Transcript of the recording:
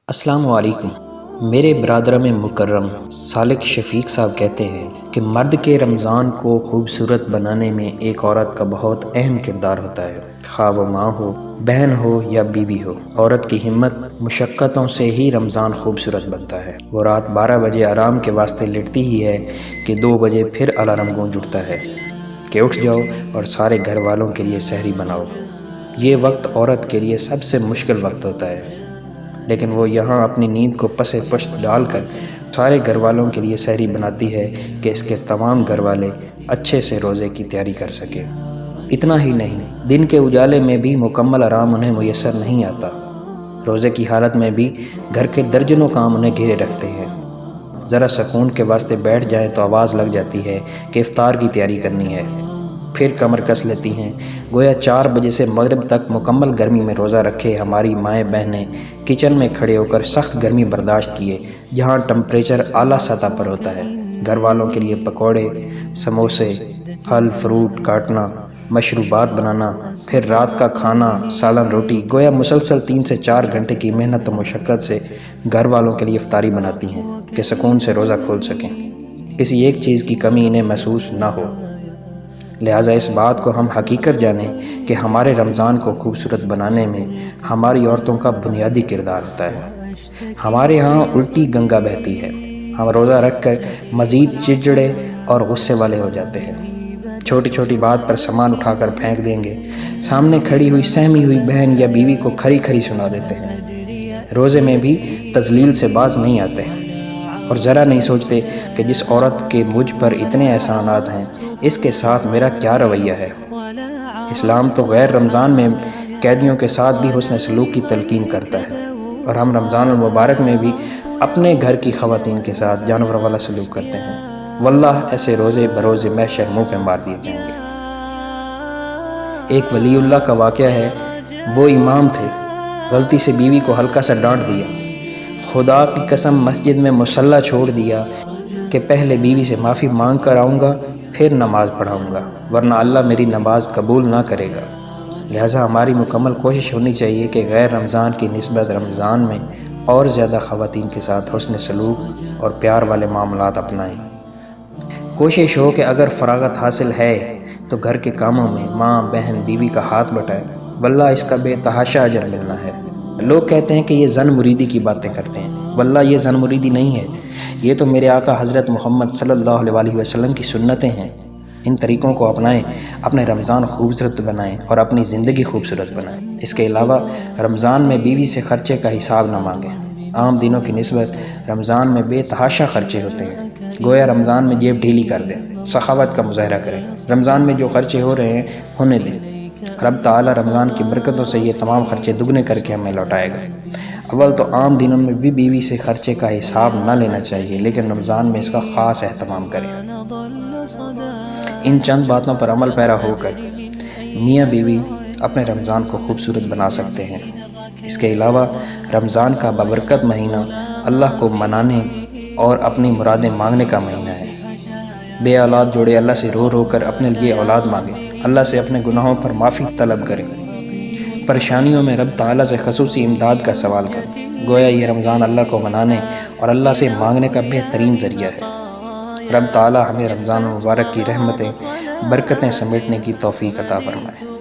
السلام علیکم۔ میرے برادرم مکرم سالک شفیق صاحب کہتے ہیں کہ مرد کے رمضان کو خوبصورت بنانے میں ایک عورت کا بہت اہم کردار ہوتا ہے، خواہ وہ ماں ہو، بہن ہو یا بیوی ہو۔ عورت کی ہمت مشقتوں سے ہی رمضان خوبصورت بنتا ہے۔ وہ رات 12 بجے آرام کے واسطے لیٹتی ہی ہے کہ 2 بجے پھر الارم گونج اٹھتا ہے کہ اٹھ جاؤ اور سارے گھر والوں کے لیے سحری بناؤ۔ یہ وقت عورت کے لیے سب سے مشکل وقت ہوتا ہے، لیکن وہ یہاں اپنی نیند کو پس پشت ڈال کر سارے گھر والوں کے لیے سحری بناتی ہے کہ اس کے تمام گھر والے اچھے سے روزے کی تیاری کر سکیں۔ اتنا ہی نہیں، دن کے اجالے میں بھی مکمل آرام انہیں میسر نہیں آتا۔ روزے کی حالت میں بھی گھر کے درجنوں کام انہیں گھیرے رکھتے ہیں۔ ذرا سکون کے واسطے بیٹھ جائیں تو آواز لگ جاتی ہے کہ افطار کی تیاری کرنی ہے، پھر کمر کس لیتی ہیں۔ گویا 4 بجے سے مغرب تک مکمل گرمی میں روزہ رکھے ہماری مائیں بہنیں کچن میں کھڑے ہو کر سخت گرمی برداشت کیے، جہاں ٹمپریچر اعلیٰ سطح پر ہوتا ہے، گھر والوں کے لیے پکوڑے، سموسے، پھل فروٹ کاٹنا، مشروبات بنانا، پھر رات کا کھانا، سالن روٹی، گویا مسلسل 3 سے 4 گھنٹے کی محنت و مشقت سے گھر والوں کے لیے افطاری بناتی ہیں کہ سکون سے روزہ کھول سکیں، کسی ایک چیز کی کمی انہیں محسوس نہ ہو۔ لہٰذا اس بات کو ہم حقیقت جانیں کہ ہمارے رمضان کو خوبصورت بنانے میں ہماری عورتوں کا بنیادی کردار ہوتا ہے۔ ہمارے ہاں الٹی گنگا بہتی ہے، ہم روزہ رکھ کر مزید چڑچڑے اور غصے والے ہو جاتے ہیں، چھوٹی چھوٹی بات پر سامان اٹھا کر پھینک دیں گے، سامنے کھڑی ہوئی سہمی ہوئی بہن یا بیوی کو کھری کھری سنا دیتے ہیں، روزے میں بھی تذلیل سے باز نہیں آتے ہیں، اور ذرا نہیں سوچتے کہ جس عورت کے مجھ پر اتنے احسانات ہیں، اس کے ساتھ میرا کیا رویہ ہے۔ اسلام تو غیر رمضان میں قیدیوں کے ساتھ بھی حسن سلوک کی تلقین کرتا ہے، اور ہم رمضان المبارک میں بھی اپنے گھر کی خواتین کے ساتھ جانور والا سلوک کرتے ہیں۔ واللہ ایسے روزے بروزے محشر منہ پہ مار دیے جائیں گے۔ ایک ولی اللہ کا واقعہ ہے، وہ امام تھے، غلطی سے بیوی کو ہلکا سا ڈانٹ دیا، خدا کی قسم مسجد میں مصلی چھوڑ دیا کہ پہلے بیوی سے معافی مانگ کر آؤں گا پھر نماز پڑھاؤں گا، ورنہ اللہ میری نماز قبول نہ کرے گا۔ لہٰذا ہماری مکمل کوشش ہونی چاہیے کہ غیر رمضان کی نسبت رمضان میں اور زیادہ خواتین کے ساتھ حسن سلوک اور پیار والے معاملات اپنائیں۔ کوشش ہو کہ اگر فراغت حاصل ہے تو گھر کے کاموں میں ماں بہن بیوی کا ہاتھ بٹائیں، واللہ اس کا بے تحاشا اجر ملنا ہے۔ لوگ کہتے ہیں کہ یہ زن مریدی کی باتیں کرتے ہیں، واللہ یہ زن مریدی نہیں ہے، یہ تو میرے آقا حضرت محمد صلی اللہ علیہ وسلم کی سنتیں ہیں۔ ان طریقوں کو اپنائیں، اپنے رمضان خوبصورت بنائیں اور اپنی زندگی خوبصورت بنائیں۔ اس کے علاوہ رمضان میں بیوی سے خرچے کا حساب نہ مانگیں۔ عام دنوں کی نسبت رمضان میں بے تحاشا خرچے ہوتے ہیں، گویا رمضان میں جیب ڈھیلی کر دیں، سخاوت کا مظاہرہ کریں۔ رمضان میں جو خرچے ہو رہے ہیں ہونے دیں، رب تعالی رمضان کی برکتوں سے یہ تمام خرچے دگنے کر کے ہمیں لوٹائے گا۔ اول تو عام دنوں میں بھی بیوی سے خرچے کا حساب نہ لینا چاہیے، لیکن رمضان میں اس کا خاص اہتمام کریں۔ ان چند باتوں پر عمل پیرا ہو کر میاں بیوی اپنے رمضان کو خوبصورت بنا سکتے ہیں۔ اس کے علاوہ رمضان کا بابرکت مہینہ اللہ کو منانے اور اپنی مرادیں مانگنے کا مہینہ ہے۔ بے اولاد جوڑے اللہ سے رو رو کر اپنے لیے اولاد مانگیں، اللہ سے اپنے گناہوں پر معافی طلب کریں، پریشانیوں میں رب تعالیٰ سے خصوصی امداد کا سوال کریں، گویا یہ رمضان اللہ کو منانے اور اللہ سے مانگنے کا بہترین ذریعہ ہے۔ رب تعالیٰ ہمیں رمضان المبارک کی رحمتیں برکتیں سمیٹنے کی توفیق عطا فرمائے۔